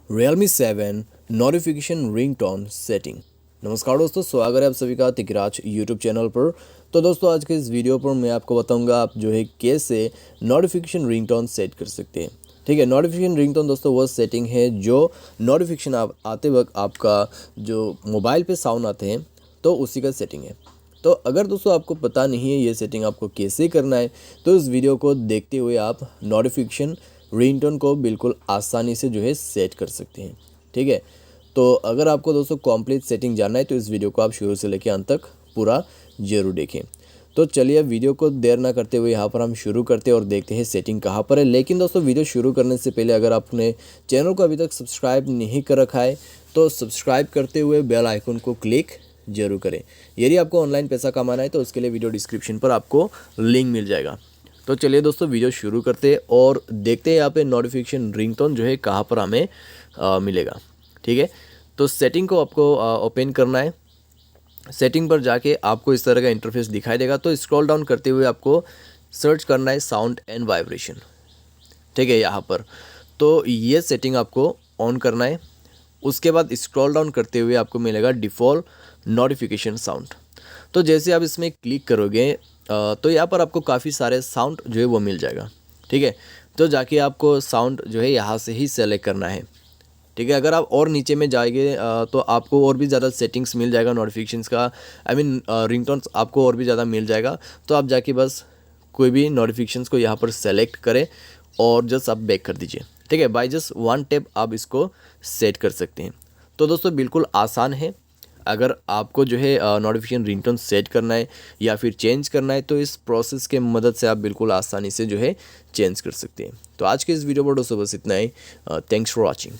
Realme 7 notification ringtone setting. नमस्कार दोस्तों, स्वागत है आप सभी का तिकराज यूट्यूब चैनल पर। तो दोस्तों आज के इस वीडियो पर मैं आपको बताऊंगा आप जो है कैसे नोटिफिकेशन रिंगटोन सेट कर सकते हैं। ठीक है, नोटिफिकेशन रिंगटोन दोस्तों वो सेटिंग है जो नोटिफिकेशन आते वक्त आपका जो मोबाइल पे साउंड आते हैं तो उसी का सेटिंग है। तो अगर दोस्तों आपको पता नहीं है ये सेटिंग आपको कैसे करना है तो इस वीडियो को देखते हुए आप नोटिफिकेशन रिंगटोन को बिल्कुल आसानी से जो है सेट कर सकते हैं। ठीक है, तो अगर आपको दोस्तों कंप्लीट सेटिंग जानना है तो इस वीडियो को आप शुरू से लेकर अंत तक पूरा जरूर देखें। तो चलिए वीडियो को देर ना करते हुए यहाँ पर हम शुरू करते हैं और देखते हैं सेटिंग कहाँ पर है। लेकिन दोस्तों वीडियो शुरू करने से पहले अगर आपने चैनल को अभी तक सब्सक्राइब नहीं कर रखा है तो सब्सक्राइब करते हुए बेल आइकन को क्लिक जरूर करें। यदि आपको ऑनलाइन पैसा कमाना है तो उसके लिए वीडियो डिस्क्रिप्शन पर आपको लिंक मिल जाएगा। तो चलिए दोस्तों वीडियो शुरू करते हैं और देखते हैं यहाँ पे नोटिफिकेशन रिंगटोन जो है कहाँ पर हमें मिलेगा। ठीक है, तो सेटिंग को आपको ओपन करना है। सेटिंग पर जाके आपको इस तरह का इंटरफेस दिखाई देगा। तो स्क्रॉल डाउन करते हुए आपको सर्च करना है साउंड एंड वाइब्रेशन। ठीक है, यहाँ पर तो ये सेटिंग आपको ऑन करना है। उसके बाद स्क्रॉल डाउन करते हुए आपको मिलेगा डिफ़ॉल्ट नोटिफिकेशन साउंड। तो जैसे आप इसमें क्लिक करोगे तो यहाँ पर आपको काफ़ी सारे साउंड जो है वो मिल जाएगा। ठीक है, तो जाके आपको साउंड जो है यहाँ से ही सेलेक्ट करना है। ठीक है, अगर आप और नीचे में जाएंगे तो आपको और भी ज़्यादा सेटिंग्स मिल जाएगा नोटिफिकेशंस का। रिंगटोन्स आपको और भी ज़्यादा मिल जाएगा। तो आप जाके बस कोई भी नोटिफिकेशंस को यहाँ पर सेलेक्ट करें और जस्ट आप बैक कर दीजिए। ठीक है, बाय जस्ट वन टैप आप इसको सेट कर सकते हैं। तो दोस्तों बिल्कुल आसान है। अगर आपको जो है नोटिफिकेशन रिंगटोन सेट करना है या फिर चेंज करना है तो इस प्रोसेस के मदद से आप बिल्कुल आसानी से जो है चेंज कर सकते हैं। तो आज के इस वीडियो पर दोस्तों बस इतना ही। Thanks for watching.